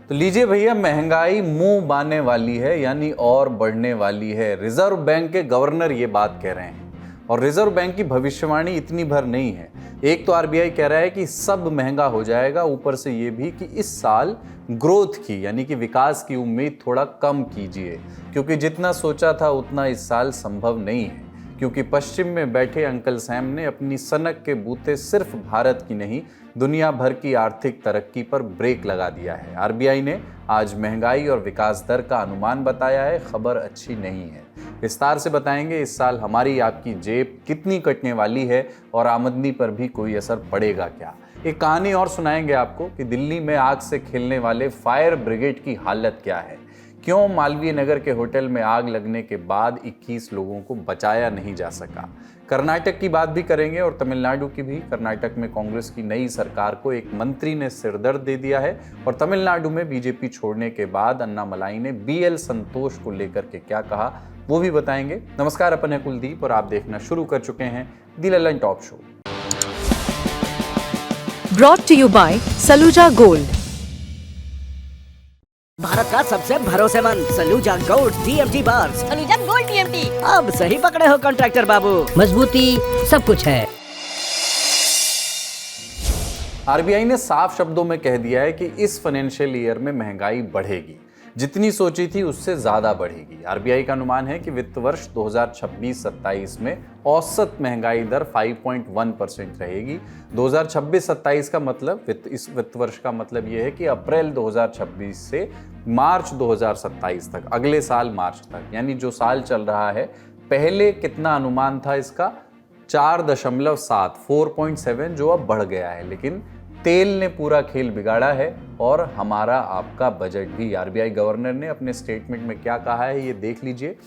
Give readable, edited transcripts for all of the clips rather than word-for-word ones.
तो लीजिए भैया, महंगाई मुंह बाने वाली है, यानी और बढ़ने वाली है। रिजर्व बैंक के गवर्नर ये बात कह रहे हैं और रिजर्व बैंक की भविष्यवाणी इतनी भर नहीं है। एक तो आरबीआई कह रहा है कि सब महंगा हो जाएगा, ऊपर से ये भी कि इस साल ग्रोथ की यानी कि विकास की उम्मीद थोड़ा कम कीजिए, क्योंकि जितना सोचा था उतना इस साल संभव नहीं है। क्योंकि पश्चिम में बैठे अंकल सैम ने अपनी सनक के बूते सिर्फ भारत की नहीं, दुनिया भर की आर्थिक तरक्की पर ब्रेक लगा दिया है। आरबीआई ने आज महंगाई और विकास दर का अनुमान बताया है। खबर अच्छी नहीं है। विस्तार से बताएंगे इस साल हमारी आपकी जेब कितनी कटने वाली है और आमदनी पर भी कोई असर पड़ेगा क्या। एक कहानी और सुनाएंगे आपको कि दिल्ली में आग से खेलने वाले फायर ब्रिगेड की हालत क्या है। क्यों मालवीय नगर के होटल में आग लगने के बाद 21 लोगों को बचाया नहीं जा सका। कर्नाटक की बात भी करेंगे और तमिलनाडु की भी। कर्नाटक में कांग्रेस की नई सरकार को एक मंत्री ने सिरदर्द दे दिया है और तमिलनाडु में बीजेपी छोड़ने के बाद अन्नामलाई ने बीएल संतोष को लेकर के क्या कहा वो भी बताएंगे। नमस्कार, अपन है कुलदीप और आप देखना शुरू कर चुके हैं the Lallantop show. Brought to you by Saluja gold. Bharat का सबसे भरोसेमंद Saluja gold TMT bar. Saluja gold TMT. अब सही पकड़े हो कॉन्ट्रैक्टर बाबू, मजबूती सब कुछ है। आरबीआई ने साफ शब्दों में कह दिया है कि इस फाइनेंशियल ईयर में महंगाई बढ़ेगी, जितनी सोची थी उससे ज्यादा बढ़ेगी। आरबीआई का अनुमान है कि वित्त वर्ष 2026-27 में औसत महंगाई दर 5.1% रहेगी। 2026-27 का मतलब इस वित्त वर्ष का मतलब यह है कि अप्रैल 2026 से मार्च 2027 तक, अगले साल मार्च तक, यानी जो साल चल रहा है। पहले कितना अनुमान था इसका? 4.7, 4.7, जो अब बढ़ गया है। लेकिन तेल ने पूरा खेल बिगाड़ा है और हमारा आपका बजट भी। आरबीआई गवर्नर ने अपने स्टेटमेंट में क्या कहा है ये देख लीजिए।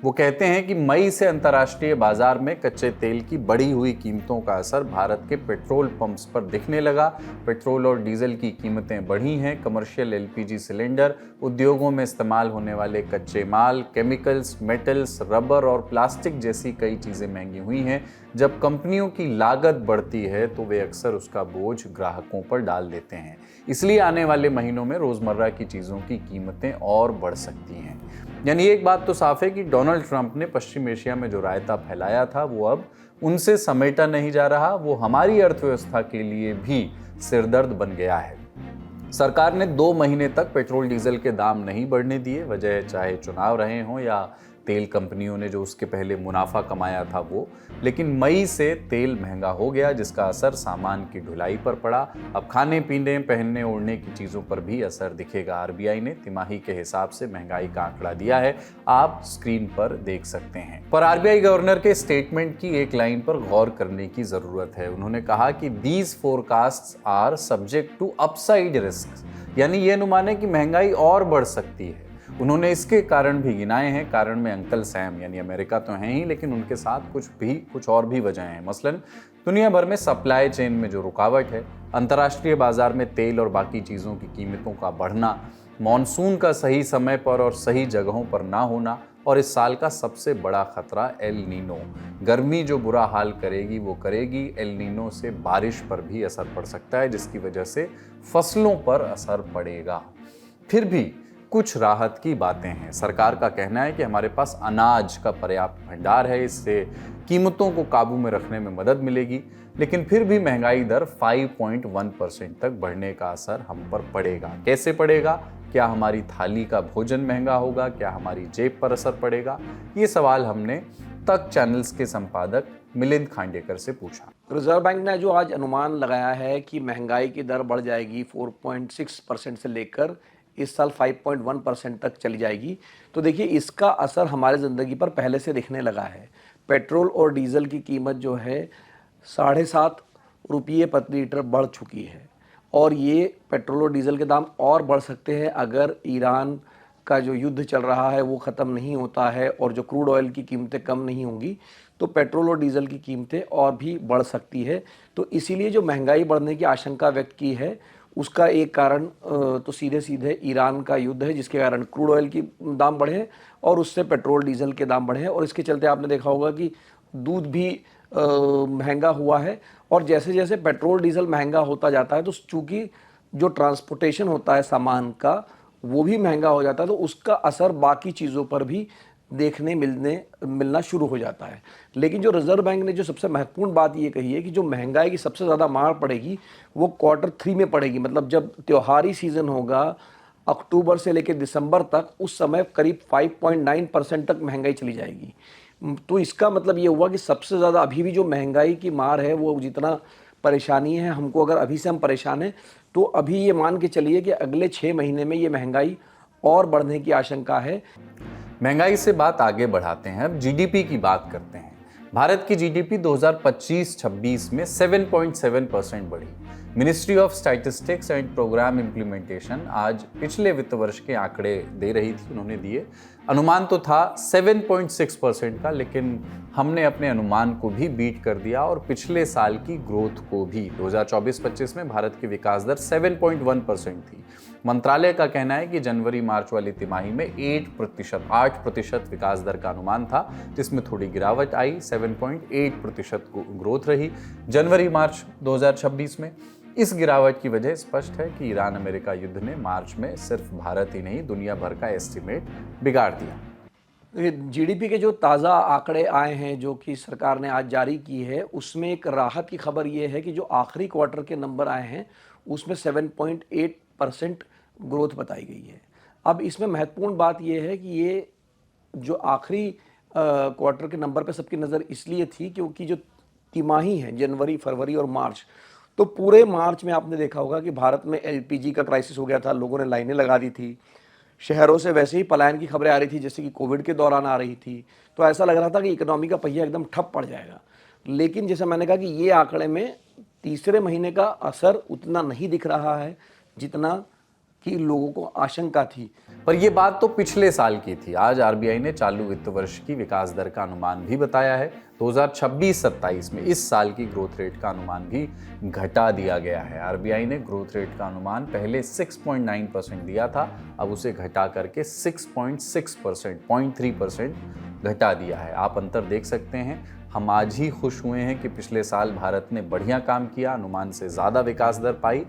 वो कहते हैं कि मई से अंतर्राष्ट्रीय बाजार में कच्चे तेल की बढ़ी हुई कीमतों का असर भारत के पेट्रोल पंप्स पर दिखने लगा। पेट्रोल और डीजल की कीमतें बढ़ी हैं। कमर्शियल एलपीजी सिलेंडर, उद्योगों में इस्तेमाल होने वाले कच्चे माल, केमिकल्स, मेटल्स, रबर और प्लास्टिक जैसी कई चीज़ें महंगी हुई हैं। जब कंपनियों की लागत बढ़ती है तो वे अक्सर उसका बोझ ग्राहकों पर डाल देते हैं। इसलिए आने वाले महीनों में रोज़मर्रा की चीज़ों की कीमतें और बढ़ सकती हैं। यानी एक बात तो साफ है कि डोनाल्ड ट्रंप ने पश्चिम एशिया में जो रायता फैलाया था वो अब उनसे समेटा नहीं जा रहा। वो हमारी अर्थव्यवस्था के लिए भी सिरदर्द बन गया है। सरकार ने 2 महीने तक पेट्रोल डीजल के दाम नहीं बढ़ने दिए। वजह चाहे चुनाव रहे हों या तेल कंपनियों ने जो उसके पहले मुनाफा कमाया था वो। लेकिन मई से तेल महंगा हो गया, जिसका असर सामान की ढुलाई पर पड़ा। अब खाने पीने, पहनने ओढ़ने की चीज़ों पर भी असर दिखेगा। आरबीआई ने तिमाही के हिसाब से महंगाई का आंकड़ा दिया है, आप स्क्रीन पर देख सकते हैं। पर आरबीआई गवर्नर के स्टेटमेंट की एक लाइन पर गौर करने की ज़रूरत है। उन्होंने कहा कि these forecasts are subject to upside risk, यानी ये अनुमान है कि महंगाई और बढ़ सकती है। उन्होंने इसके कारण भी गिनाए हैं। कारण में अंकल सैम यानी अमेरिका तो हैं ही, लेकिन उनके साथ कुछ और भी वजह हैं। मसलन दुनिया भर में सप्लाई चेन में जो रुकावट है, अंतर्राष्ट्रीय बाजार में तेल और बाकी चीज़ों की कीमतों का बढ़ना, मॉनसून का सही समय पर और सही जगहों पर ना होना, और इस साल का सबसे बड़ा खतरा एल नीनो। गर्मी जो बुरा हाल करेगी वो करेगी। एल नीनो से बारिश पर भी असर पड़ सकता है, जिसकी वजह से फसलों पर असर पड़ेगा। फिर भी कुछ राहत की बातें हैं। सरकार का कहना है कि हमारे पास अनाज का पर्याप्त भंडार है, इससे कीमतों को काबू में रखने में मदद मिलेगी। लेकिन फिर भी महंगाई दर 5.1% तक बढ़ने का असर हम पर पड़ेगा। कैसे पड़ेगा? क्या हमारी थाली का भोजन महंगा होगा? क्या हमारी जेब पर असर पड़ेगा? ये सवाल हमने तक चैनल्स के संपादक मिलिंद खांडेकर से पूछा। रिजर्व बैंक ने जो आज अनुमान लगाया है कि महंगाई की दर बढ़ जाएगी 4.6% से लेकर इस साल 5.1% तक चली जाएगी, तो देखिए इसका असर हमारे ज़िंदगी पर पहले से दिखने लगा है। पेट्रोल और डीजल की कीमत जो है 7.5 रुपये प्रति लीटर बढ़ चुकी है और ये पेट्रोल और डीजल के दाम और बढ़ सकते हैं अगर ईरान का जो युद्ध चल रहा है वो ख़त्म नहीं होता है और जो क्रूड ऑयल की कीमतें कम नहीं होंगी तो पेट्रोल और डीजल की कीमतें और भी बढ़ सकती है। तो इसीलिए जो महंगाई बढ़ने की आशंका व्यक्त की है उसका एक कारण तो सीधे सीधे ईरान का युद्ध है, जिसके कारण क्रूड ऑयल की दाम बढ़े और उससे पेट्रोल डीजल के दाम बढ़े। और इसके चलते आपने देखा होगा कि दूध भी महंगा हुआ है और जैसे जैसे पेट्रोल डीजल महंगा होता जाता है तो चूँकि जो ट्रांसपोर्टेशन होता है सामान का वो भी महंगा हो जाता है, तो उसका असर बाकी चीज़ों पर भी देखने मिलना शुरू हो जाता है। लेकिन जो रिजर्व बैंक ने जो सबसे महत्वपूर्ण बात ये कही है कि जो महंगाई की सबसे ज़्यादा मार पड़ेगी वो क्वार्टर 3 में पड़ेगी, मतलब जब त्योहारी सीज़न होगा अक्टूबर से लेकर दिसंबर तक, उस समय करीब 5.9% तक महंगाई चली जाएगी। तो इसका मतलब ये हुआ कि सबसे ज़्यादा अभी भी जो महंगाई की मार है वो जितना परेशानी है हमको, अगर अभी से हम परेशान हैं तो अभी ये मान के चलिए कि अगले 6 महीने में ये महंगाई और बढ़ने की आशंका है। महंगाई से बात आगे बढ़ाते हैं, अब जीडीपी की बात करते हैं। भारत की जीडीपी 2025-26 में 7.7% बढ़ी। Ministry of statistics and programme implementation आज पिछले वित्त वर्ष के आंकड़े दे रही थी, उन्होंने दिए। अनुमान तो था 7.6% का, लेकिन हमने अपने अनुमान को भी बीट कर दिया और पिछले साल की ग्रोथ को भी। 2024-25 में भारत की विकास दर 7.1% थी। मंत्रालय का कहना है कि जनवरी मार्च वाली तिमाही में 8% विकास दर का अनुमान था, जिसमें थोड़ी गिरावट आई, 7.8% ग्रोथ रही जनवरी मार्च 2026 में। इस गिरावट की वजह स्पष्ट है कि ईरान अमेरिका युद्ध ने मार्च में सिर्फ भारत ही नहीं दुनिया भर का एस्टीमेट बिगाड़ दिया। जीडीपी के जो ताज़ा आंकड़े आए हैं जो कि सरकार ने आज जारी की है, उसमें एक राहत की खबर ये है कि जो आखिरी क्वार्टर के नंबर आए हैं उसमें 7.8% ग्रोथ बताई गई है। अब इसमें महत्वपूर्ण बात यह है कि ये जो आखिरी क्वार्टर के नंबर पे सबकी नज़र इसलिए थी क्योंकि जो तिमाही है जनवरी, फरवरी और मार्च, तो पूरे मार्च में आपने देखा होगा कि भारत में एलपीजी का क्राइसिस हो गया था, लोगों ने लाइनें लगा दी थी, शहरों से वैसे ही पलायन की खबरें आ रही थी जैसे कि कोविड के दौरान आ रही थी, तो ऐसा लग रहा था कि इकोनॉमी का पहिया एकदम ठप पड़ जाएगा। लेकिन जैसा मैंने कहा कि ये आंकड़े में तीसरे महीने का असर उतना नहीं दिख रहा है जितना कि लोगों को आशंका थी। पर यह बात तो पिछले साल की थी। आज आरबीआई ने चालू वित्त वर्ष की विकास दर का अनुमान भी बताया है। 2026-27 में इस साल की ग्रोथ रेट का अनुमान भी घटा दिया गया है। आरबीआई ने ग्रोथ रेट का अनुमान पहले 6.9% दिया था, अब उसे घटा करके 6.6%, 0.3% घटा दिया है। आप अंतर देख सकते हैं। हम आज ही खुश हुए हैं कि पिछले साल भारत ने बढ़िया काम किया, अनुमान से ज़्यादा विकास दर पाई,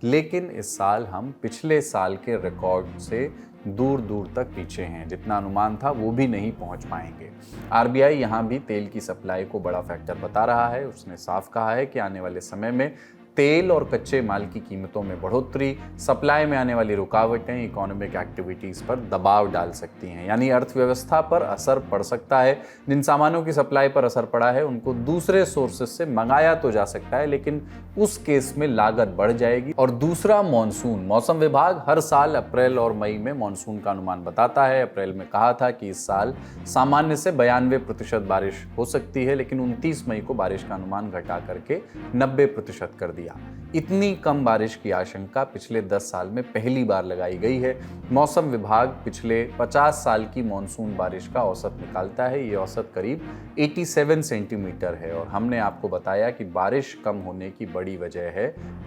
लेकिन इस साल हम पिछले साल के रिकॉर्ड से दूर दूर तक पीछे हैं। जितना अनुमान था वो भी नहीं पहुंच पाएंगे। आरबीआई यहाँ भी तेल की सप्लाई को बड़ा फैक्टर बता रहा है। उसने साफ कहा है कि आने वाले समय में तेल और कच्चे माल की कीमतों में बढ़ोतरी, सप्लाई में आने वाली रुकावटें इकोनॉमिक एक्टिविटीज़ पर दबाव डाल सकती हैं, यानी अर्थव्यवस्था पर असर पड़ सकता है। जिन सामानों की सप्लाई पर असर पड़ा है उनको दूसरे सोर्सेस से मंगाया तो जा सकता है, लेकिन उस केस में लागत बढ़ जाएगी। और दूसरा, मानसून। मौसम विभाग हर साल अप्रैल और मई में मानसून का अनुमान बताता है। अप्रैल में कहा था कि इस साल सामान्य से 92% बारिश हो सकती है, लेकिन 29 मई को बारिश का अनुमान घटा करके 90% कर दिया। इतनी कम बारिश की आशंका पिछले 10 साल में पहली बार लगाई गई है। मौसम विभाग पिछले 50 साल की मानसून बारिश का औसत निकालता है। ये औसत करीब 87 सेंटीमीटर है और हमने आपको बताया कि बारिश कम होने की बड़ी वजह है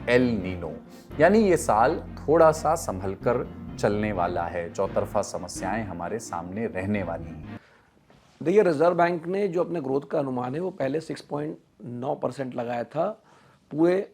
एल नीनो, यानी ये साल थोड़ा सा संभल कर चलने वाला है। चौतरफा समस्याएं हमारे सामने रहने वाली हैं। देखिए, रिजर्व बैंक ने जो अपने ग्रोथ का अनुमान है वो पहले 6.9% लगाया था पूरे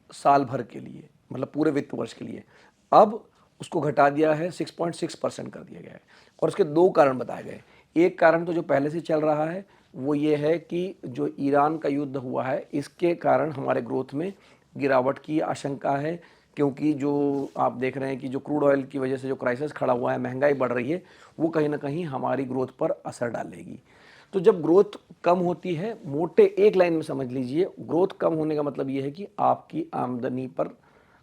साल भर के लिए, मतलब पूरे वित्त वर्ष के लिए। अब उसको घटा दिया है, 6.6% कर दिया गया है। और उसके दो कारण बताए गए। एक कारण तो जो पहले से चल रहा है वो ये है कि जो ईरान का युद्ध हुआ है इसके कारण हमारे ग्रोथ में गिरावट की आशंका है, क्योंकि जो आप देख रहे हैं कि जो क्रूड ऑयल की वजह से जो क्राइसिस खड़ा हुआ है, महंगाई बढ़ रही है, वो कहीं ना कहीं हमारी ग्रोथ पर असर डालेगी। तो जब ग्रोथ कम होती है, मोटे एक लाइन में समझ लीजिए, ग्रोथ कम होने का मतलब ये है कि आपकी आमदनी पर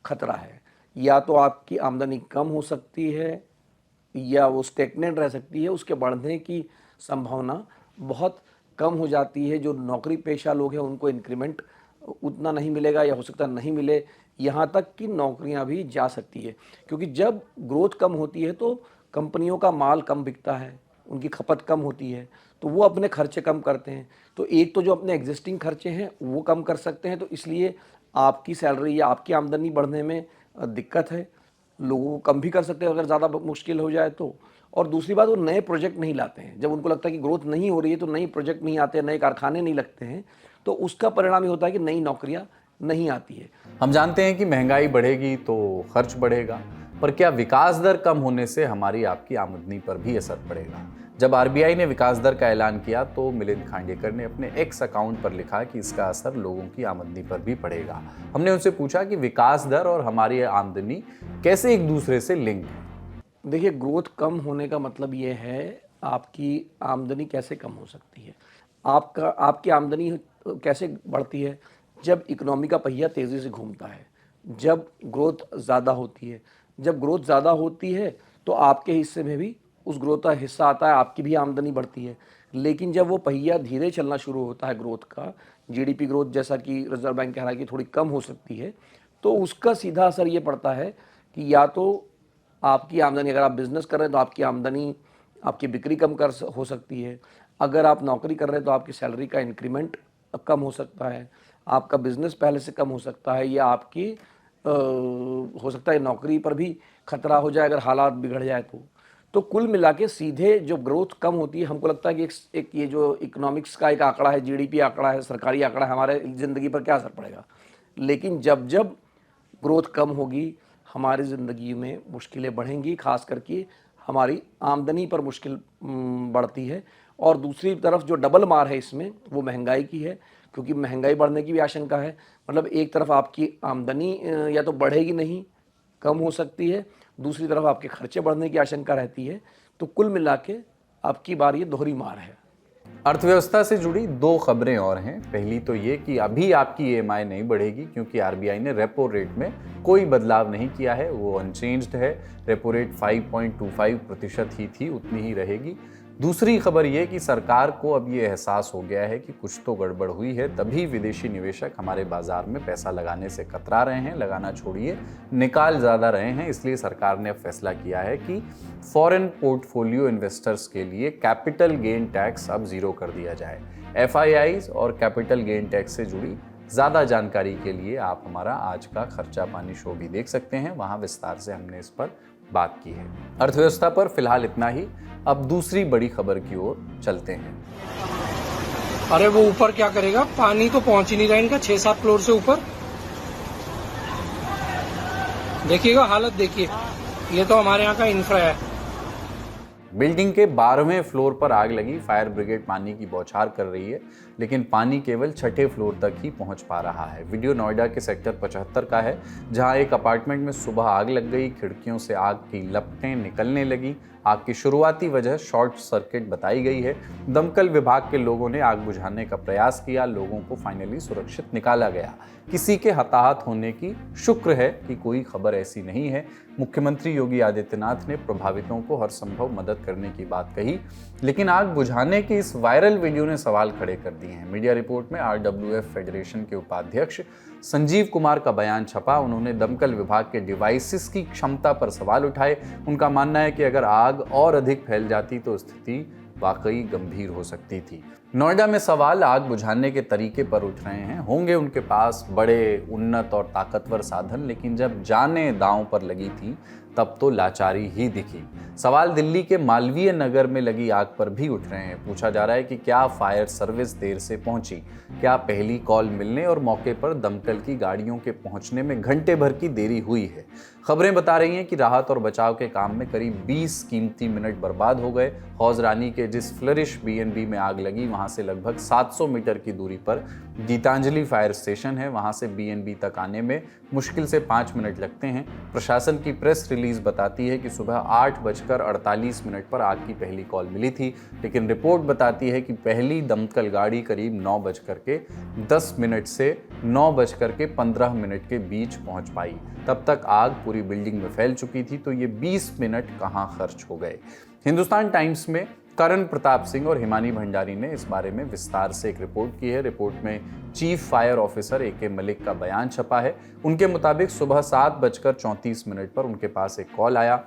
खतरा है। या तो आपकी आमदनी कम हो सकती है या वो स्टेगनेंट रह सकती है, उसके बढ़ने की संभावना बहुत कम हो जाती है। जो नौकरी पेशा लोग हैं उनको इंक्रीमेंट उतना नहीं मिलेगा या हो सकता नहीं मिले, यहाँ तक कि नौकरियाँ भी जा सकती है। क्योंकि जब ग्रोथ कम होती है तो कंपनियों का माल कम बिकता है, उनकी खपत कम होती है, तो वो अपने खर्चे कम करते हैं। तो एक तो जो अपने एग्जिस्टिंग खर्चे हैं वो कम कर सकते हैं, तो इसलिए आपकी सैलरी या आपकी आमदनी बढ़ने में दिक्कत है। लोगों को कम भी कर सकते हैं अगर ज़्यादा मुश्किल हो जाए तो। और दूसरी बात, वो नए प्रोजेक्ट नहीं लाते हैं। जब उनको लगता है कि ग्रोथ नहीं हो रही है तो नए प्रोजेक्ट नहीं आते हैं, नए कारखाने नहीं लगते हैं, तो उसका परिणाम ये होता है कि नई नौकरियाँ नहीं आती है। हम जानते हैं कि महंगाई बढ़ेगी तो खर्च बढ़ेगा, पर क्या विकास दर कम होने से हमारी आपकी आमदनी पर भी असर पड़ेगा? जब आरबीआई ने विकास दर का ऐलान किया तो मिलिंद खांडेकर ने अपने एक्स अकाउंट पर लिखा कि इसका असर लोगों की आमदनी पर भी पड़ेगा। हमने उनसे पूछा कि विकास दर और हमारी आमदनी कैसे एक दूसरे से लिंक है। देखिए, ग्रोथ कम होने का मतलब ये है आपकी आमदनी कैसे कम हो सकती है। आपकी आमदनी कैसे बढ़ती है? जब इकोनॉमी का पहिया तेज़ी से घूमता है, जब ग्रोथ ज़्यादा होती है। जब ग्रोथ ज़्यादा होती है तो आपके हिस्से में भी उस ग्रोथ का हिस्सा आता है, आपकी भी आमदनी बढ़ती है। लेकिन जब वो पहिया धीरे चलना शुरू होता है ग्रोथ का, जीडीपी ग्रोथ जैसा कि रिजर्व बैंक कह रहा है कि थोड़ी कम हो सकती है, तो उसका सीधा असर ये पड़ता है कि या तो आपकी आमदनी, अगर आप बिजनेस कर रहे हैं तो आपकी आमदनी, आपकी बिक्री कम हो सकती है। अगर आप नौकरी कर रहे हैं तो आपकी सैलरी का इंक्रीमेंट कम हो सकता है, आपका बिजनेस पहले से कम हो सकता है, या आपकी हो सकता है नौकरी पर भी खतरा हो जाए अगर हालात बिगड़ जाए तो कुल मिला के सीधे जो ग्रोथ कम होती है, हमको लगता है कि एक ये जो इकोनॉमिक्स का एक आंकड़ा है, जीडीपी आंकड़ा है, सरकारी आंकड़ा है, हमारे ज़िंदगी पर क्या असर पड़ेगा। लेकिन जब जब ग्रोथ कम होगी हमारी ज़िंदगी में मुश्किलें बढ़ेंगी, खास करके हमारी आमदनी पर मुश्किल बढ़ती है। और दूसरी तरफ जो डबल मार है इसमें वो महंगाई की है, क्योंकि महंगाई बढ़ने की भी आशंका है। मतलब एक तरफ आपकी आमदनी या तो बढ़ेगी नहीं, कम हो सकती है, दूसरी तरफ आपके खर्चे बढ़ने की आशंका रहती है। तो कुल मिला के आपकी बार ये दोहरी मार है। अर्थव्यवस्था से जुड़ी दो खबरें और हैं। पहली तो ये कि अभी आपकी ईएमआई नहीं बढ़ेगी क्योंकि आरबीआई ने रेपो रेट में कोई बदलाव नहीं किया है, वो अनचेंज्ड है। रेपो रेट 5.25% ही थी, उतनी ही रहेगी। दूसरी खबर ये कि सरकार को अब ये एहसास हो गया है कि कुछ तो गड़बड़ हुई है, तभी विदेशी निवेशक हमारे बाजार में पैसा लगाने से कतरा रहे हैं, लगाना छोड़िए निकाल ज़्यादा रहे हैं। इसलिए सरकार ने अब फैसला किया है कि फॉरेन पोर्टफोलियो इन्वेस्टर्स के लिए कैपिटल गेन टैक्स अब ज़ीरो कर दिया जाए। एफआईआईज और कैपिटल गेन टैक्स से जुड़ी ज़्यादा जानकारी के लिए आप हमारा आज का खर्चा पानी शो भी देख सकते हैं, वहाँ विस्तार से हमने इस पर बात की है। अर्थव्यवस्था पर फिलहाल इतना ही। अब दूसरी बड़ी खबर की ओर चलते हैं। अरे वो ऊपर क्या करेगा, पानी तो पहुंच ही नहीं रहा इनका 6-7 फ्लोर से ऊपर। देखिएगा हालत, देखिए, ये तो हमारे यहाँ का इंफ्रा है। बिल्डिंग के 12वें फ्लोर पर आग लगी। फायर ब्रिगेड पानी की बौछार कर रही है, लेकिन पानी केवल 6ठे फ्लोर तक ही पहुंच पा रहा है। वीडियो नोएडा के सेक्टर 75 का है, जहां एक अपार्टमेंट में सुबह आग लग गई। खिड़कियों से आग की लपटें निकलने लगी। आग की शुरुआती वजह शॉर्ट सर्किट बताई गई है। दमकल विभाग के लोगों ने आग बुझाने का प्रयास किया। लोगों को फाइनली सुरक्षित निकाला गया। किसी के हताहत होने की शुक्र है कि कोई खबर ऐसी नहीं है। मुख्यमंत्री योगी आदित्यनाथ ने प्रभावितों को हर संभव मदद करने की बात कही, लेकिन आग बुझाने की इस वायरल वीडियो ने सवाल खड़े कर दिए हैं। मीडिया रिपोर्ट में आरडब्ल्यूएफ फेडरेशन के उपाध्यक्ष संजीव कुमार का बयान छपा। उन्होंने दमकल विभाग के डिवाइसेस की क्षमता पर सवाल उठाए। उनका मानना है कि अगर आग और अधिक फैल जाती तो स्थिति वाकई गंभीर हो सकती थी। नोएडा में सवाल आग बुझाने के तरीके पर उठ रहे हैं। होंगे उनके पास बड़े, उन्नत और ताकतवर साधन, लेकिन जब जानें दांव पर लगी थी तब तो लाचारी ही दिखी। सवाल दिल्ली के मालवीय नगर में लगी आग पर भी उठ रहे हैं। पूछा जा रहा है कि क्या फायर सर्विस देर से पहुंची, क्या पहली कॉल मिलने और मौके पर दमकल की गाड़ियों के पहुंचने में घंटे भर की देरी हुई है। खबरें बता रही हैं कि राहत और बचाव के काम में करीब 20 कीमती मिनट बर्बाद हो गए। हौज रानी के जिस फ्लरिश बीएनबी में आग लगी, वहां से लगभग 700 मीटर की दूरी पर गीतांजलि फायर स्टेशन है। वहां से बीएनबी तक आने में मुश्किल से 5 मिनट लगते हैं। प्रशासन की प्रेस रिलीज बताती है कि सुबह 8:48 पर आग की पहली कॉल मिली थी, लेकिन रिपोर्ट बताती है कि पहली दमकल गाड़ी करीब 9:10 से 9:15 के बीच पहुंच पाई। तब तक आग पूरी बिल्डिंग में फैल चुकी थी, तो ये 20 मिनट कहां खर्च हो गए। हिंदुस्तान टाइम्स में करण प्रताप सिंह और हिमानी भंडारी ने इस बारे में विस्तार से एक रिपोर्ट की है। रिपोर्ट में chief fire officer AK Malik का बयान छपा है। उनके मुताबिक सुबह 7:34 पर उनके पास एक कॉल आया।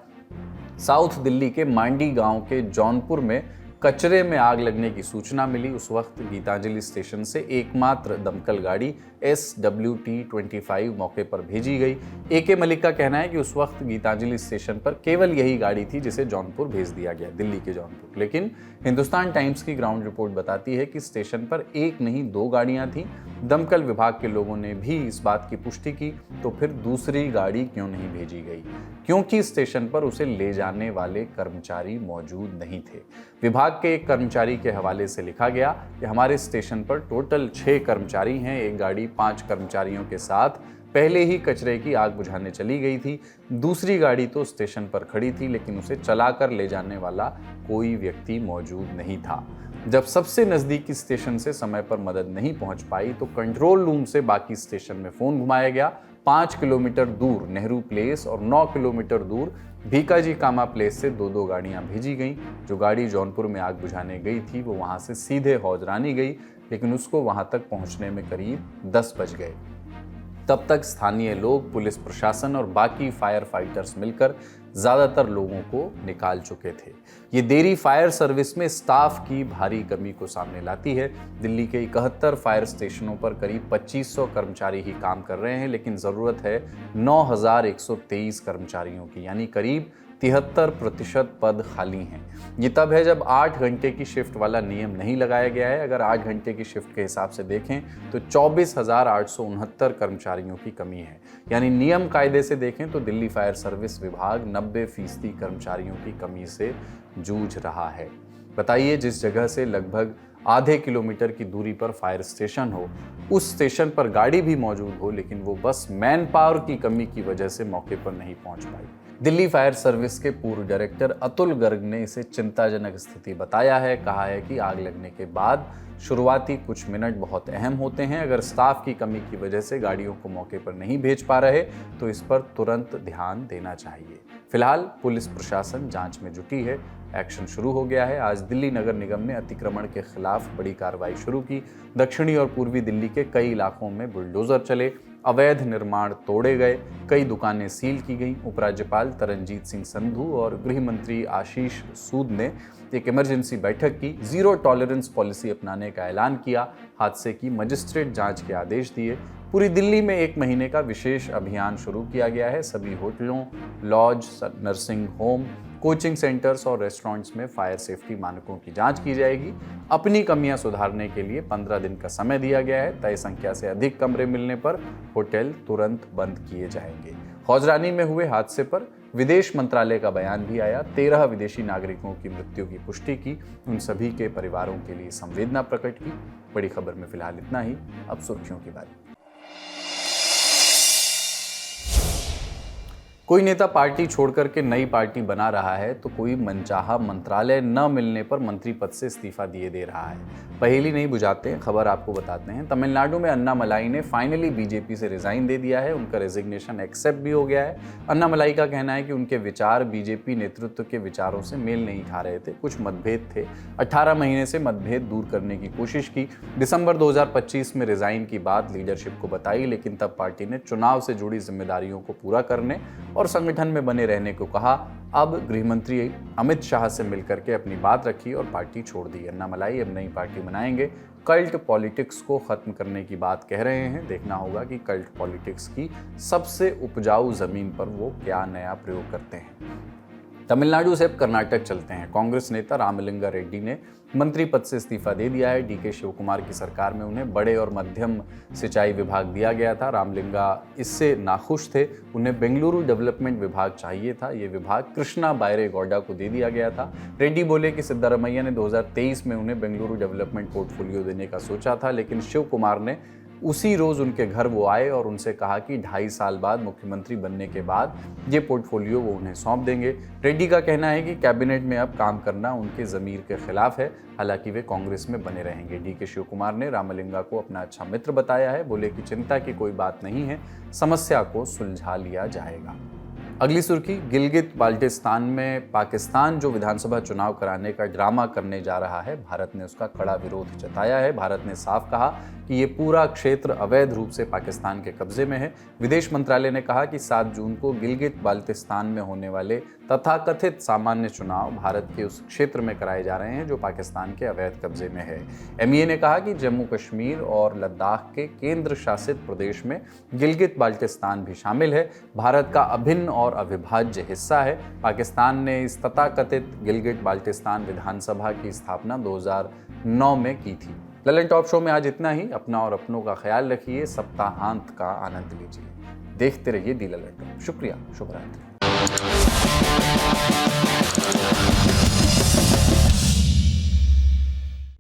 साउथ दिल्ली के मांडी गांव के जौनपुर में कचरे में आग लगने की सूचना मिली। उस वक्त गीतांजलि स्टेशन से एकमात्र दमकल गाड़ी SWT-25 मौके पर भेजी गई। AK मलिक का कहना है कि उस वक्त गीतांजलि स्टेशन पर केवल यही गाड़ी थी जिसे जौनपुर भेज दिया गया, दिल्ली के जौनपुर। लेकिन हिंदुस्तान टाइम्स की ग्राउंड रिपोर्ट बताती है कि स्टेशन पर एक नहीं 2 गाड़ियां थीं। दमकल विभाग के लोगों ने भी इस बात की पुष्टि की तो फिर दूसरी गाड़ी क्यों नहीं भेजी गई? क्योंकि स्टेशन पर उसे ले जाने वाले कर्मचारी मौजूद नहीं थे। विभाग के एक कर्मचारी के हवाले से लिखा गया कि हमारे स्टेशन पर टोटल 6 कर्मचारी हैं, एक गाड़ी 5 कर्मचारियों के साथ पहले ही कचरे की आग बुझाने चली गई थी, दूसरी गाड़ी तो स्टेशन पर खड़ी थी लेकिन उसे चलाकर ले जाने वाला कोई व्यक्ति मौजूद नहीं था। जब सबसे नज़दीकी स्टेशन से समय पर मदद नहीं पहुंच पाई तो कंट्रोल रूम से बाकी स्टेशन में फ़ोन घुमाया गया। 5 किलोमीटर दूर नेहरू प्लेस और 9 किलोमीटर दूर भीकाजी कामा प्लेस से 2-2 गाड़ियां भेजी गईं। जो गाड़ी जौनपुर में आग बुझाने गई थी वो वहां से सीधे हौजरानी गई, लेकिन उसको वहां तक पहुंचने में करीब 10 बज गए। तब तक स्थानीय लोग, पुलिस प्रशासन और बाकी फायर फाइटर्स मिलकर ज़्यादातर लोगों को निकाल चुके थे। ये देरी फायर सर्विस में स्टाफ की भारी कमी को सामने लाती है। दिल्ली के 71 फायर स्टेशनों पर करीब 2500 कर्मचारी ही काम कर रहे हैं, लेकिन ज़रूरत है 9123 कर्मचारियों की, यानी करीब 73% पद खाली हैं। ये तब है जब 8 घंटे की शिफ्ट वाला नियम नहीं लगाया गया है। अगर 8 घंटे की शिफ्ट के हिसाब से देखें तो 24,869 कर्मचारियों की कमी है। यानी नियम कायदे से देखें तो दिल्ली फायर सर्विस विभाग 90% कर्मचारियों की कमी से जूझ रहा है। बताइए, जिस जगह से लगभग आधे किलोमीटर की दूरी पर फायर स्टेशन हो, उस स्टेशन पर गाड़ी भी मौजूद हो, लेकिन वो बस मैन पावर की कमी की वजह से मौके पर नहीं पहुंच पाई। दिल्ली फायर सर्विस के पूर्व डायरेक्टर अतुल गर्ग ने इसे चिंताजनक स्थिति बताया है। कहा है कि आग लगने के बाद शुरुआती कुछ मिनट बहुत अहम होते हैं। अगर स्टाफ की कमी की वजह से गाड़ियों को मौके पर नहीं भेज पा रहे तो इस पर तुरंत ध्यान देना चाहिए। फिलहाल पुलिस प्रशासन जांच में जुटी है, एक्शन शुरू हो गया है। आज दिल्ली नगर निगम ने अतिक्रमण के खिलाफ बड़ी कार्रवाई शुरू की। दक्षिणी और पूर्वी दिल्ली के कई इलाकों में बुलडोजर चले, अवैध निर्माण तोड़े गए, कई दुकानें सील की गईं। उपराज्यपाल तरनजीत सिंह संधू और गृह मंत्री आशीष सूद ने एक इमरजेंसी बैठक की, जीरो टॉलरेंस पॉलिसी अपनाने का ऐलान किया, हादसे की मजिस्ट्रेट जांच के आदेश दिए। पूरी दिल्ली में 1 महीने का विशेष अभियान शुरू किया गया है। सभी होटलों, lodge, nursing home, coaching centres और रेस्टोरेंट्स में फायर सेफ्टी मानकों की जांच की जाएगी। अपनी कमियां सुधारने के लिए 15 दिन का समय दिया गया है। तय संख्या से अधिक कमरे मिलने पर होटल तुरंत बंद किए जाएंगे। हौजरानी में हुए हादसे पर विदेश मंत्रालय का बयान भी आया। 13 विदेशी नागरिकों की मृत्यु की पुष्टि की, उन सभी के परिवारों के लिए संवेदना प्रकट की। बड़ी खबर में फिलहाल इतना ही। अब सुर्खियों की बारी। कोई नेता पार्टी छोड़कर के नई पार्टी बना रहा है तो कोई मनचाहा मंत्रालय न मिलने पर मंत्री पद से इस्तीफा दिए दे रहा है। पहेली नहीं बुझाते हैं, खबर आपको बताते हैं। तमिलनाडु में अन्नामलाई ने फाइनली बीजेपी से रिजाइन दे दिया है। उनका रेजिग्नेशन एक्सेप्ट भी हो गया है। अन्नामलाई का कहना है कि उनके विचार बीजेपी नेतृत्व के विचारों से मेल नहीं खा रहे थे, कुछ मतभेद थे। 18 महीने से मतभेद दूर करने की कोशिश की। दिसंबर 2025 में रिजाइन की बात लीडरशिप को बताई, लेकिन तब पार्टी ने चुनाव से जुड़ी जिम्मेदारियों को पूरा करने और संगठन में बने रहने को कहा। अब गृह मंत्री अमित शाह से मिलकर के अपनी बात रखी और पार्टी छोड़ दी। अन्नामलाई अब नई पार्टी बनाएंगे। कल्ट पॉलिटिक्स को खत्म करने की बात कह रहे हैं। देखना होगा कि कल्ट पॉलिटिक्स की सबसे उपजाऊ जमीन पर वो क्या नया प्रयोग करते हैं। तमिलनाडु से अब कर्नाटक चलते हैं। कांग्रेस नेता रामलिंगा रेड्डी ने मंत्री पद से इस्तीफा दे दिया है। डीके शिव कुमार की सरकार में उन्हें बड़े और मध्यम सिंचाई विभाग दिया गया था। रामलिंगा इससे नाखुश थे। उन्हें बेंगलुरु डेवलपमेंट विभाग चाहिए था। ये विभाग कृष्णा बायरे गौडा को दे दिया गया था। रेड्डी बोले कि सिद्धारमैया ने 2023 में उन्हें बेंगलुरु डेवलपमेंट पोर्टफोलियो देने का सोचा था, लेकिन शिव कुमार ने उसी रोज उनके घर वो आए और उनसे कहा कि 2.5 साल बाद मुख्यमंत्री बनने के बाद ये पोर्टफोलियो वो उन्हें सौंप देंगे। रेड्डी का कहना है कि कैबिनेट में अब काम करना उनके ज़मीर के खिलाफ है, हालांकि वे कांग्रेस में बने रहेंगे। डीके शिव कुमार ने रामलिंगा को अपना अच्छा मित्र बताया है। बोले कि चिंता की कोई बात नहीं है, समस्या को सुलझा लिया जाएगा। अगली सुर्खी, गिलगित बाल्टिस्तान में पाकिस्तान जो विधानसभा चुनाव कराने का ड्रामा करने जा रहा है, भारत ने उसका कड़ा विरोध जताया है। भारत ने साफ कहा कि ये पूरा क्षेत्र अवैध रूप से पाकिस्तान के कब्जे में है। विदेश मंत्रालय ने कहा कि 7 जून को गिलगित बाल्टिस्तान में होने वाले तथाकथित सामान्य चुनाव भारत के उस क्षेत्र में कराए जा रहे हैं जो पाकिस्तान के अवैध कब्जे में है। एमईए ने कहा कि जम्मू कश्मीर और लद्दाख के केंद्र शासित प्रदेश में गिलगित बाल्टिस्तान भी शामिल है, भारत का अभिन्न और अविभाज्य हिस्सा है। पाकिस्तान ने इस तथाकथित गिलगित बाल्टिस्तान विधानसभा की स्थापना 2009 में की थी। ललन टॉप शो में आज इतना ही। अपना और अपनों का ख्याल रखिए, सप्ताहांत का आनंद लीजिए। देखते रहिए दी ललन टॉप। शुक्रिया, शुभ रात्रि।